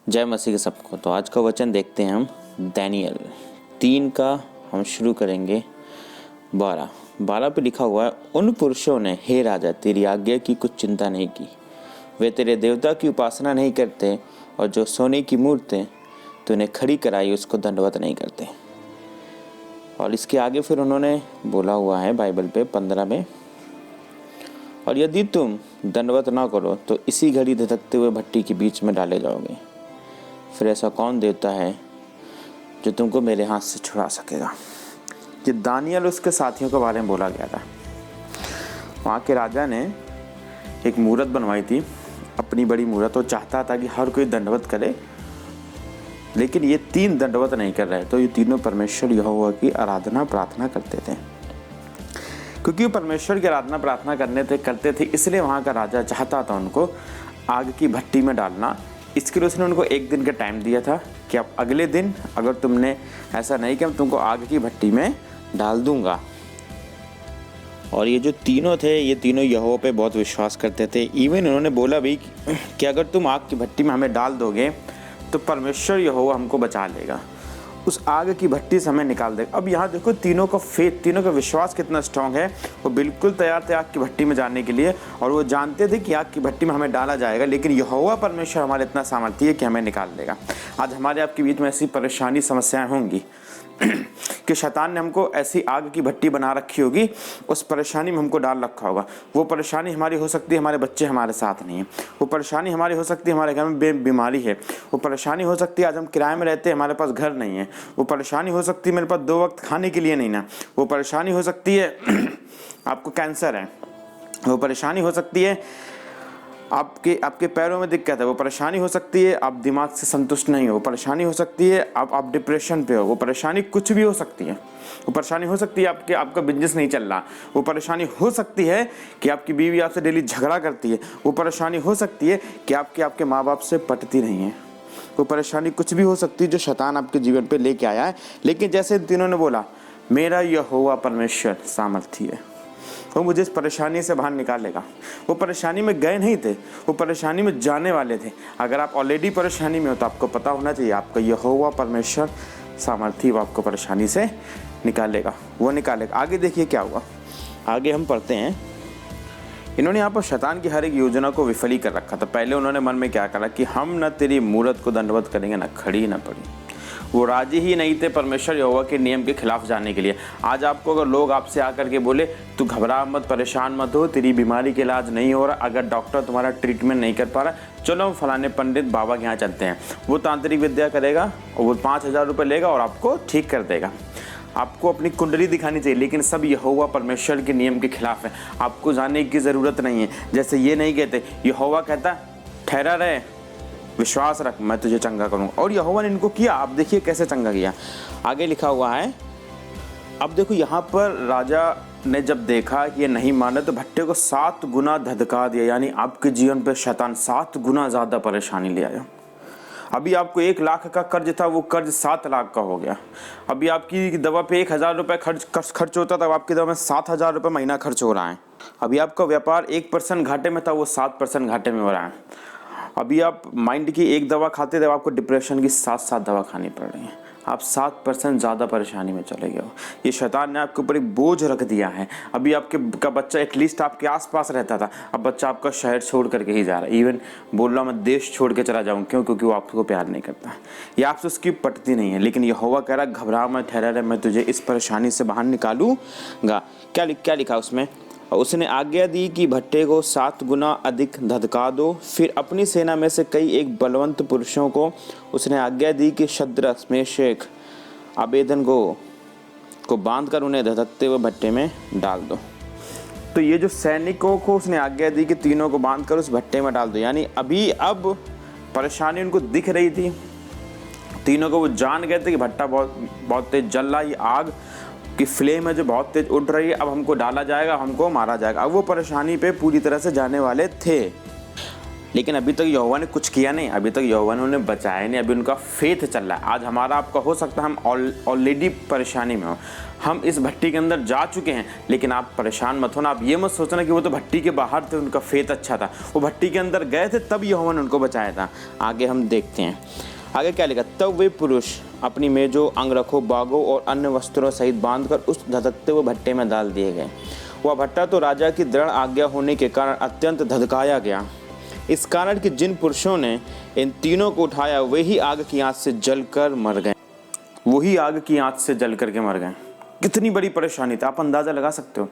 जय मसीह के सबको। तो आज का वचन देखते हैं हम दानियल 3 का हम शुरू करेंगे 12 पे लिखा हुआ है, उन पुरुषों ने हे राजा तेरी आज्ञा की कुछ चिंता नहीं की, वे तेरे देवता की उपासना नहीं करते और जो सोने की मूर्तें तूने खड़ी कराई उसको दंडवत नहीं करते। और इसके आगे फिर उन्होंने बोला हुआ है बाइबल पे 15 में, और यदि तुम दंडवत ना करो तो इसी घड़ी धधकते हुए भट्टी के बीच में डाले जाओगे। फिर ऐसा कौन देवता है जो तुमको मेरे हाथ से छुड़ा सकेगा। ये दानियल उसके साथियों के बारे में बोला गया था। वहाँ के राजा ने एक मूरत बनवाई थी, अपनी बड़ी मूरत। वो चाहता था कि हर कोई दंडवत करे, लेकिन ये 3 दंडवत नहीं कर रहे। तो ये तीनों परमेश्वर यहोवा की आराधना प्रार्थना करते थे। क्योंकि वो परमेश्वर की आराधना प्रार्थना करते थे, इसलिए वहाँ का राजा चाहता था उनको आग की भट्टी में डालना। इसके लिए उसने उनको 1 दिन का टाइम दिया था कि अब अगले दिन अगर तुमने ऐसा नहीं किया, मैं तुमको आग की भट्टी में डाल दूंगा। और ये जो तीनों थे, ये तीनों यहोवा पे बहुत विश्वास करते थे। इवन उन्होंने बोला भी कि अगर तुम आग की भट्टी में हमें डाल दोगे तो परमेश्वर यहोवा हमको बचा लेगा, उस आग की भट्टी से हमें निकाल देगा। अब यहाँ देखो तीनों का फेथ, तीनों का विश्वास कितना स्ट्रांग है। वो बिल्कुल तैयार थे आग की भट्टी में जाने के लिए, और वो जानते थे कि आग की भट्टी में हमें डाला जाएगा, लेकिन यहोवा परमेश्वर हमारे इतना सामर्थ्य है कि हमें निकाल देगा। आज हमारे आपके बीच में ऐसी परेशानी समस्याएं होंगी कि शैतान ने हमको ऐसी आग की भट्टी बना रखी होगी, उस परेशानी में हमको डाल रखा होगा। वो परेशानी हमारी हो सकती है हमारे बच्चे हमारे साथ नहीं है, वो परेशानी हमारी हो सकती है हमारे घर में बीमारी है, वो परेशानी हो सकती है आज हम किराए में रहते हैं हमारे पास घर नहीं है, वो परेशानी हो सकती है मेरे पास 2 वक्त खाने के लिए नहीं ना, वो परेशानी हो सकती है आपको कैंसर है, वो परेशानी हो सकती है आपके पैरों में दिक्कत है, वो परेशानी हो सकती है आप दिमाग से संतुष्ट नहीं हो, वो परेशानी हो सकती है आप डिप्रेशन पे हो, वो परेशानी कुछ भी हो सकती है। वो परेशानी हो सकती है आपका बिजनेस नहीं चल रहा, वो परेशानी हो सकती है कि आपकी बीवी आपसे डेली झगड़ा करती है, वो परेशानी हो सकती है कि आपके माँ बाप से पटती नहीं है, वो परेशानी कुछ भी हो सकती है जो शैतान आपके जीवन पे लेके आया है। लेकिन जैसे इन तीनों ने बोला, मेरा यहोवा परमेश्वर सामर्थी है, वो मुझे इस परेशानी से बाहर निकालेगा। वो परेशानी में गए नहीं थे, वो परेशानी में जाने वाले थे। अगर आप ऑलरेडी परेशानी में हो तो आपको पता होना चाहिए आपका यहोवा परमेश्वर सामर्थी, वो आपको परेशानी से निकालेगा, वो निकालेगा। आगे देखिए क्या हुआ, आगे हम पढ़ते हैं। इन्होंने यहाँ पर शैतान की हर एक योजना को विफल ही कर रखा था। पहले उन्होंने मन में क्या करा कि हम न तेरी मूरत को दंडवत करेंगे, न खड़ी न पड़ी। वो राजी ही नहीं थे परमेश्वर यहोवा के नियम के खिलाफ जाने के लिए। आज आपको अगर लोग आपसे आकर के बोले तू घबरा मत, परेशान मत हो, तेरी बीमारी के इलाज नहीं हो रहा, अगर डॉक्टर तुम्हारा ट्रीटमेंट नहीं कर पा रहा, चलो हम फलाने पंडित बाबा के यहाँ चलते हैं, वो तांत्रिक विद्या करेगा और वो 5,000 रुपये लेगा और आपको ठीक कर देगा। आपको अपनी कुंडली दिखानी चाहिए, लेकिन सब यहोवा परमेश्वर के नियम के खिलाफ है। आपको जाने की ज़रूरत नहीं है। जैसे ये नहीं कहते, यहोवा कहता ठहरा रहे, विश्वास रख, मैं तुझे चंगा करूँगा। और यहोवा ने इनको किया। आप देखिए कैसे चंगा किया। आगे लिखा हुआ है, अब देखो यहाँ पर राजा ने जब देखा कि ये नहीं माने तो भट्टे को 7 गुना धधका दिया। यानी आपके जीवन पर शैतान 7 गुना ज़्यादा परेशानी ले आया। अभी आपको 1 लाख का कर्ज था, वो कर्ज 7 लाख का हो गया। अभी आपकी दवा पे 1,000 रुपये खर्च होता था, आपकी दवा में 7,000 रुपये महीना खर्च हो रहा है। अभी आपका व्यापार 1% घाटे में था, वो 7% घाटे में हो रहा है। अभी आप माइंड की 1 दवा खाते थे, आपको डिप्रेशन की 7 दवा खानी पड़ रही है। आप 7% ज़्यादा परेशानी में चले गए हो। ये शैतान ने आपके ऊपर एक बोझ रख दिया है। अभी आपका बच्चा एटलीस्ट आपके आसपास रहता था, अब बच्चा आपका शहर छोड़ करके ही जा रहा है। इवन बोल रहा मैं देश छोड़ के चला जाऊँ, क्यों? क्योंकि वो आपको प्यार नहीं करता, या आपसे उसकी पटती नहीं है। लेकिन यहोवा कह रहा घबरा मत, ठहरा रहे, मैं तुझे इस परेशानी से बाहर निकालूंगा। क्या लिखा उसमें? उसने आज्ञा दी कि भट्टे को 7 गुना अधिक धधका दो। फिर अपनी सेना में से कई एक बलवंत पुरुषों को उसने आज्ञा दी कि शद्रक, मेशक, अबेदनगो को बांधकर उन्हें धधकते हुए भट्टे में डाल दो। तो ये जो सैनिकों को उसने आज्ञा दी कि तीनों को बांधकर उस भट्टे में डाल दो, यानी अब परेशानी उनको दिख रही थी। तीनों को वो जान गए थे कि भट्टा बहुत तेज जल रहा है, ये आग कि फ्लेम है जो बहुत तेज उठ रही है, अब हमको डाला जाएगा, हमको मारा जाएगा। अब वो परेशानी पे पूरी तरह से जाने वाले थे। लेकिन अभी तक यहोवा ने कुछ किया नहीं, अभी तक यहोवा ने उन्हें बचाया नहीं, अभी उनका फेथ चल रहा है। आज हमारा आपका हो सकता है हम ऑलरेडी परेशानी में हो, हम इस भट्टी के अंदर जा चुके हैं, लेकिन आप परेशान मत होना। आप ये मत सोचना कि वो तो भट्टी के बाहर थे, उनका फेथ अच्छा था, वो भट्टी के अंदर गए थे तब यहोवा ने उनको बचाया था। आगे हम देखते हैं, आगे क्या लिखा, तब वे पुरुष अपनी मेजों, अंगरखों, बागों और अन्य वस्त्रों सहित बांधकर उस धधकते हुए भट्टे में डाल दिए गए। वह भट्टा तो राजा की दृढ़ आज्ञा होने के कारण अत्यंत धधकाया गया, इस कारण कि जिन पुरुषों ने इन तीनों को उठाया वही आग की आंच से जलकर मर गए, वही आग की आंच से जल करके मर गए। कितनी बड़ी परेशानी थी, आप अंदाजा लगा सकते हो।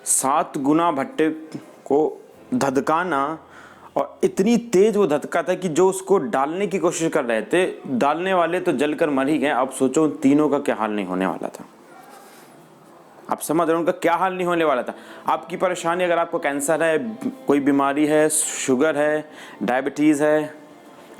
7 गुना भट्टे को धधकाना, और इतनी तेज वो धधका था कि जो उसको डालने की कोशिश कर रहे थे, डालने वाले तो जलकर मर ही गए। अब सोचो उन तीनों का क्या हाल नहीं होने वाला था। आप समझ रहे हो उनका क्या हाल नहीं होने वाला था। आपकी परेशानी, अगर आपको कैंसर है, कोई बीमारी है, शुगर है, डायबिटीज़ है,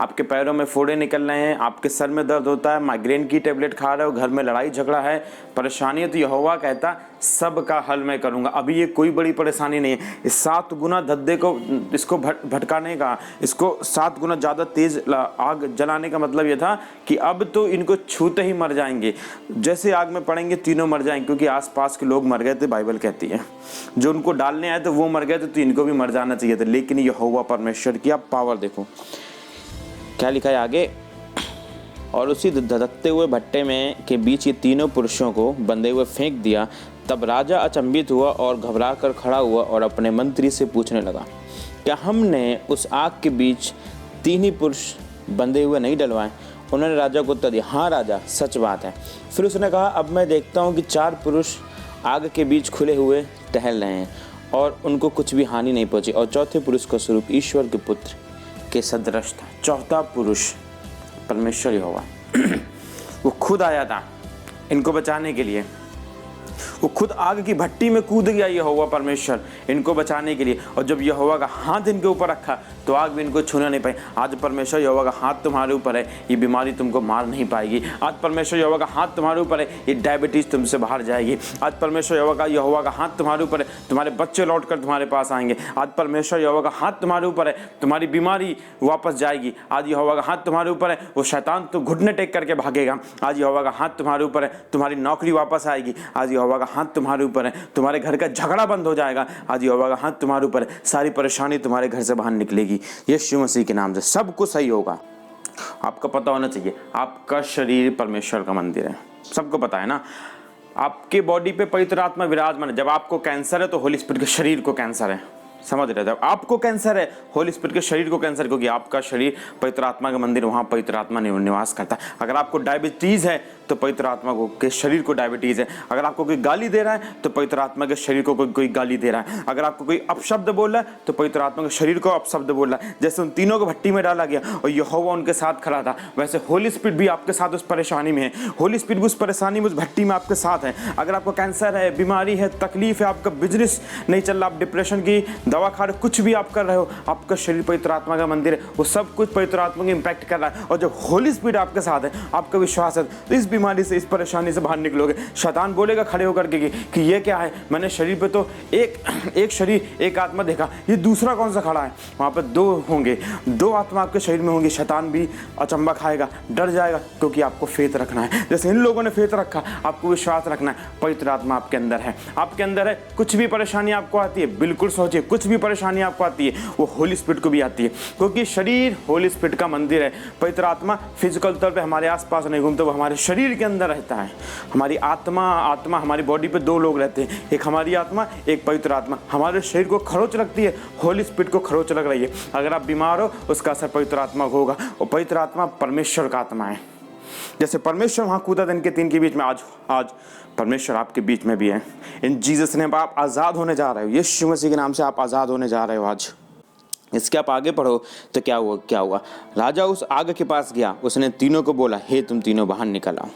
आपके पैरों में फोड़े निकल रहे हैं, आपके सर में दर्द होता है, माइग्रेन की टेबलेट खा रहे हो, घर में लड़ाई झगड़ा है, परेशानी है, तो यहोवा कहता सब का हल मैं करूंगा। अभी ये कोई बड़ी परेशानी नहीं है। इस 7 गुना धद्दे को, इसको भटकाने का, इसको 7 गुना ज़्यादा तेज आग जलाने का मतलब ये था कि अब तो इनको छूते ही मर जाएंगे। जैसे आग में पड़ेंगे तीनों मर जाएंगे, क्योंकि आसपास के लोग मर गए थे, बाइबल कहती है। जो उनको डालने आए थे वो मर गए थे, तो इनको भी मर जाना चाहिए था। लेकिन यहोवा परमेश्वर की आप पावर देखो क्या लिखा है आगे, और उसी धधकते हुए भट्टे में के बीच ये तीनों पुरुषों को बंधे हुए फेंक दिया। तब राजा अचंभित हुआ और घबरा कर खड़ा हुआ और अपने मंत्री से पूछने लगा, क्या हमने उस आग के बीच 3 ही पुरुष बंधे हुए नहीं डलवाए? उन्होंने राजा को उत्तर दिया, हाँ राजा, सच बात है। फिर उसने कहा, अब मैं देखता हूँ कि 4 पुरुष आग के बीच खुले हुए टहल रहे हैं और उनको कुछ भी हानि नहीं पहुंची, और चौथे पुरुष का स्वरूप ईश्वर के पुत्र के सदृश था। चौथा पुरुष परमेश्वर यहोवा वो खुद आया था इनको बचाने के लिए। वो खुद आग की भट्टी में कूद गया यहोवा परमेश्वर इनको बचाने के लिए। और जब यहोवा का हाथ इनके ऊपर रखा तो आग भी इनको छूने नहीं पाई। आज परमेश्वर यहोवा का हाथ तुम्हारे ऊपर है, ये बीमारी तुमको मार नहीं पाएगी। आज परमेश्वर यहोवा का हाथ तुम्हारे ऊपर है, ये डायबिटीज तुमसे बाहर जाएगी। आज परमेश्वर यहोवा का हाथ तुम्हारे ऊपर है, तुम्हारे बच्चे लौट कर तुम्हारे पास आएंगे। आज परमेश्वर यहोवा का हाथ तुम्हारे ऊपर है, तुम्हारी बीमारी वापस जाएगी। आज यहोवा का हाथ तुम्हारे ऊपर है, वो शैतान तो घुटने टेक करके भागेगा। आज यहोवा का हाथ तुम्हारे ऊपर है, तुम्हारी नौकरी वापस आएगी। आज यहोवा का हाथ तुम्हारे ऊपर है, तुम्हारे घर का झगड़ा बंद हो जाएगा। आज यहोवा का हाथ तुम्हारे ऊपर है, सारी परेशानी तुम्हारे घर से बाहर निकलेगी। यीशु मसीह के नाम से सब कुछ सही होगा। आपको पता होना चाहिए आपका शरीर परमेश्वर का मंदिर है, सबको पता है ना। आपके बॉडी पे पवित्र आत्मा विराजमान है। जब आपको कैंसर है तो होली स्पिरिट के शरीर को कैंसर है, समझ रहे थे। जब आपको कैंसर है, होली स्पिरिट के शरीर को कैंसर, क्योंकि आपका शरीर पवित्र आत्मा का मंदिर, वहां पवित्र आत्मा निवास करता है। अगर आपको डायबिटीज है तो पवित्र आत्मा को के शरीर को डायबिटीज है। अगर आपको कोई गाली दे रहा है तो पवित्र आत्मा के शरीर को कोई गाली दे रहा है। अगर आपको कोई अपशब्द बोल रहा है तो पवित्र आत्मा के शरीर को अपशब्द बोल रहा है। जैसे उन तीनों को भट्टी में डाला गया और यहोवा उनके साथ खड़ा था, वैसे होली स्पिरिट भी आपके साथ उस परेशानी में है। होली स्पिरिट भी उस परेशानी में, उस भट्टी में आपके साथ है। अगर आपको कैंसर है, बीमारी है, तकलीफ है, आपका बिजनेस नहीं चल रहा, आप डिप्रेशन की दवा खा रहे, कुछ भी आप कर रहे हो, आपका शरीर पवित्र आत्मा का मंदिर है, वो सब कुछ पवित्र आत्मा को इंपैक्ट कर रहा है। और जब होली स्पिरिट आपके साथ है, आपका विश्वास है, तो इस बीमारी से, इस परेशानी से बाहर निकलोगे। शैतान बोलेगा खड़े होकर के कि ये क्या है, मैंने शरीर पे तो एक शरीर, एक आत्मा देखा, ये दूसरा कौन सा खड़ा है? वहां पर 2 होंगे, 2 आत्मा आपके शरीर में होंगी। शैतान भी अचंबा खाएगा, डर जाएगा, क्योंकि आपको फेथ रखना है। जैसे इन लोगों ने फेथ रखा, आपको विश्वास रखना है। पवित्र आत्मा आपके अंदर है, आपके अंदर है। कुछ भी परेशानी आपको आती है, बिल्कुल सोचिए, कुछ भी परेशानी आपको आती है वो होली स्पिरिट को भी आती है, क्योंकि शरीर होली स्पिरिट का मंदिर है। पवित्र आत्मा फिजिकल तौर पे हमारे आसपास नहीं घूमते, वो हमारे शरीर के अंदर रहता है। हमारी आत्मा हमारी बॉडी पे 2 लोग रहते हैं, एक हमारी आत्मा, एक पवित्र आत्मा। हमारे शरीर को खरोच लगती है, होली स्पिरिट को खरोच लग रही है। अगर आप बीमार हो, उसका असर पवित्र आत्मा को होगा। और पवित्र आत्मा परमेश्वर का आत्मा है। जैसे परमेश्वर वहां कूदा था इनके 3 के बीच में, आज परमेश्वर आपके बीच में भी है। इन जीसस नेम आप आजाद होने जा रहे हो, यीशु मसीह के नाम से आप आजाद होने जा रहे हो आज। इसके आप आगे पढ़ो तो क्या हुआ। राजा उस आग के पास गया, उसने तीनों को बोला, हे तुम तीनों बाहर निकल आओ।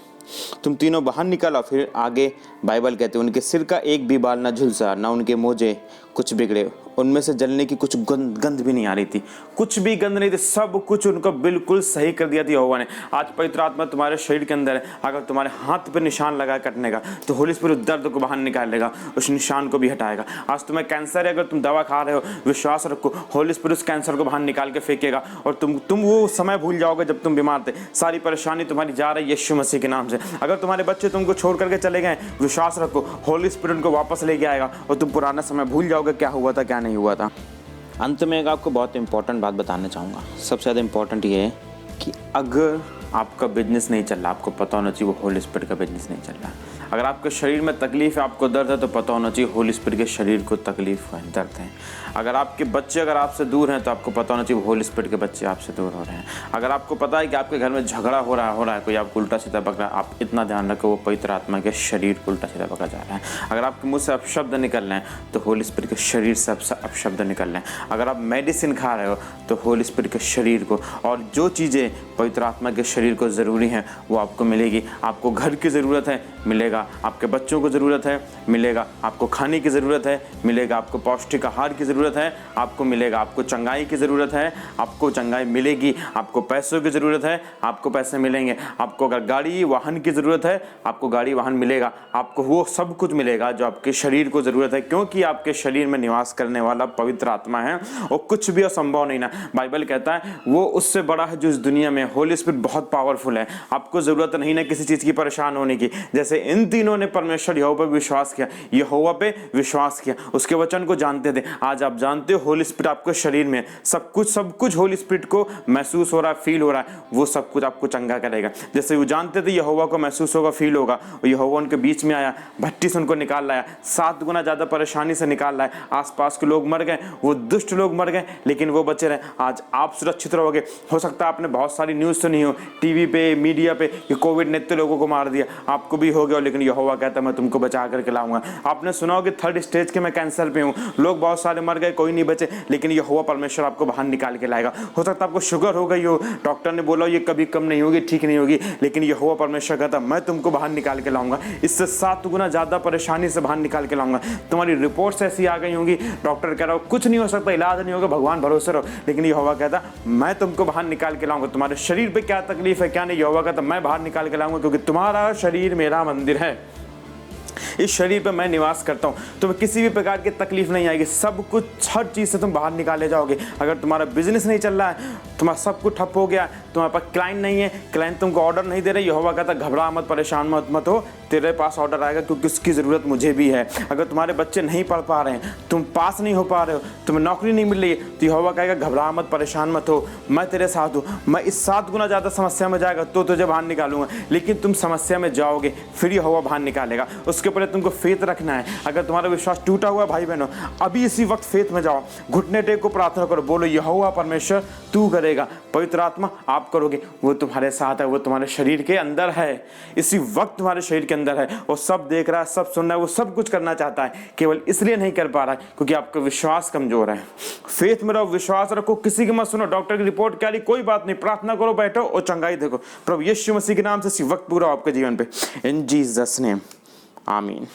तुम तीनों बाहर निकल आओ। फिर आगे बाइबल कहते हैं उनके सिर का एक भी बाल ना झुलसा, ना उनके मोजे कुछ बिगड़े, उनमें से जलने की कुछ गंध भी नहीं आ रही थी, कुछ भी गंध नहीं थी, सब कुछ उनको बिल्कुल सही कर दिया था यहोवा ने। आज पवित्र आत्मा तुम्हारे शरीर के अंदर है, अगर तुम्हारे हाथ पे निशान लगा कटने का तो होली स्पिरिट दर्द को बाहर निकालेगा, उस निशान को भी हटाएगा। आज तुम्हें कैंसर है, अगर तुम दवा खा रहे हो, विश्वास रखो होली स्पिरिट उस कैंसर को बाहर निकाल के फेंकेगा और तुम वो समय भूल जाओगे जब तुम बीमार थे। सारी परेशानी तुम्हारी जा रही है यीशु मसीह के नाम से। अगर तुम्हारे बच्चे तुमको छोड़ करके चले गए, विश्वास रखो होली स्पिरिट को वापस लेके आएगा और तुम पुराना समय भूल जाओगे क्या हुआ था क्या नहीं हुआ था। अंत में एक आपको बहुत इंपॉर्टेंट बात बताना चाहूँगा। सबसे ज़्यादा इंपॉर्टेंट ये है कि अगर आपका बिजनेस नहीं चल रहा, आपको पता होना चाहिए वो होली स्पिरिट का बिजनेस नहीं चल रहा। अगर आपके शरीर में तकलीफ है, आपको दर्द है, तो पता होना चाहिए होली स्पिरिट के शरीर को तकलीफ है, दर्द है। अगर आपके बच्चे अगर आपसे दूर हैं तो आपको पता होना चाहिए होली स्पिरिट के बच्चे आपसे दूर हो रहे हैं। अगर आपको पता है कि आपके घर में झगड़ा हो रहा है कोई आपको उल्टा सीधा पकड़ा, आप इतना ध्यान रखो वो पवित्र आत्मा के शरीर को उल्टा सीधा पकड़ा जा रहा है। अगर आपके मुंह से अपशब्द निकल रहे हैं तो होली स्पिरिट के शरीर से अपशब्द निकल रहे हैं। अगर आप मेडिसिन खा रहे हो तो होली स्पिरिट के शरीर को, और जो चीज़ें पवित्र आत्मा के शरीर को ज़रूरी हैं वो आपको मिलेगी। आपको घर की ज़रूरत है, मिलेगा। आपके बच्चों को ज़रूरत है, मिलेगा। आपको खाने की ज़रूरत है, मिलेगा। आपको पौष्टिक आहार की ज़रूरत है, आपको मिलेगा। आपको चंगाई की ज़रूरत है, आपको चंगाई मिलेगी। आपको पैसों की ज़रूरत है, आपको पैसे मिलेंगे। आपको अगर गाड़ी वाहन की ज़रूरत है, आपको गाड़ी वाहन मिलेगा। आपको वो सब कुछ मिलेगा जो आपके शरीर को ज़रूरत है, क्योंकि आपके शरीर में निवास करने वाला पवित्र आत्मा है और कुछ भी असंभव नहीं ना। बाइबल कहता है वो उससे बड़ा है जो इस दुनिया में। होली स्पिरिट बहुत पावरफुल है। आपको ज़रूरत नहीं ना किसी चीज़ की परेशान होने की। जैसे इन तीनों ने परमेश्वर यहोवा पे विश्वास किया, यहोवा पे विश्वास किया, उसके वचन को जानते थे। आज आप जानते हो होली स्पिरिट आपके शरीर में सब कुछ होली स्पिरिट को महसूस हो रहा है, फील हो रहा है, वो सब कुछ आपको चंगा करेगा। जैसे वो जानते थे यहोवा को महसूस होगा, फील होगा, यहोवा उनके बीच में आया, भट्टी से उनको निकाल लाया, 7 गुना ज़्यादा परेशानी से निकाल लाया। आसपास के लोग मर गए, वो दुष्ट लोग मर गए, लेकिन वो बचे रहे। आज आप सुरक्षित रहोगे। हो सकता है आपने बहुत सारी न्यूज़ सुनी हो टीवी पे, मीडिया पे कि कोविड ने इतने लोगों को मार दिया, आपको भी हो गया, लेकिन यहोवा कहता है मैं तुमको बचा करके लाऊंगा। आपने सुना हो कि 3rd स्टेज के मैं कैंसर पे हूँ, लोग बहुत सारे मर गए, कोई नहीं बचे, लेकिन यहोवा परमेश्वर आपको बाहर निकाल के लाएगा। हो सकता है आपको शुगर हो गई हो, डॉक्टर ने बोला ये कभी कम नहीं होगी, ठीक नहीं होगी, लेकिन यहोवा परमेश्वर कहता मैं तुमको बाहर निकाल के लाऊंगा, इससे 7 गुना ज़्यादा परेशानी से बाहर निकाल के लाऊंगा। तुम्हारी रिपोर्ट्स ऐसी आ गई होंगी, डॉक्टर कह रहा हो कुछ नहीं हो सकता, इलाज नहीं होगा, भगवान भरोसे रहो, लेकिन यहोवा कहता मैं तुमको बाहर निकाल के लाऊंगा। तुम्हारे शरीर पे क्या तकलीफ है क्या नहीं, यहोवा कहता मैं बाहर निकाल के लाऊंगा, क्योंकि तुम्हारा शरीर मेरा मंदिर है। इस शरीर पे मैं निवास करता हूँ। तुम्हें किसी भी प्रकार की तकलीफ नहीं आएगी, सब कुछ, हर चीज़ से तुम बाहर निकाले जाओगे। अगर तुम्हारा बिजनेस नहीं चल रहा है, तुम्हारा सब कुछ ठप हो गया, तुम्हारे पास क्लाइंट नहीं है, क्लाइंट तुमको ऑर्डर नहीं दे रहे, यहोवा कहता घबरा मत, परेशान मत हो, तेरे पास ऑर्डर आएगा, क्योंकि उसकी ज़रूरत मुझे भी है। अगर तुम्हारे बच्चे नहीं पढ़ पा रहे हैं, तुम पास नहीं हो पा रहे हो, तुम्हें नौकरी नहीं मिल रही है, तो यहोवा कहेगा घबरा मत, परेशान मत हो, मैं तेरे साथ हूँ। मैं इस 7 गुना ज़्यादा समस्या में जाएगा तो तुझे बाहर निकालूंगा, लेकिन तुम समस्या में जाओगे फिर यहोवा बाहर निकालेगा। उसके ऊपर तुमको फेथ रखना है। अगर तुम्हारा विश्वास टूटा हुआ भाई बहनों, अभी इसी वक्त फेथ में जाओ, घुटने टेको, प्रार्थना करो, बोलो यहोवा परमेश्वर तू करेगा, पवित्र आत्मा आप करोगे, वो तुम्हारे साथ है, वो तुम्हारे शरीर के अंदर है, इसी वक्त तुम्हारे शरीर के अंदर है, और सब देख रहा है, सब सुन रहा है, वो सब कुछ करना चाहता है, केवल इसलिए नहीं कर पा रहा है क्योंकि आपका विश्वास कमजोर है। फेथ में रहो, विश्वास रखो, किसी की मत सुनो, डॉक्टर की रिपोर्ट क्या रही कोई बात नहीं, प्रार्थना करो, बैठो और चंगाई देखो। प्रभु यीशु मसीह के नाम से इसी वक्त पूरा आपके जीवन पे, इन जीसस नेम, आमीन।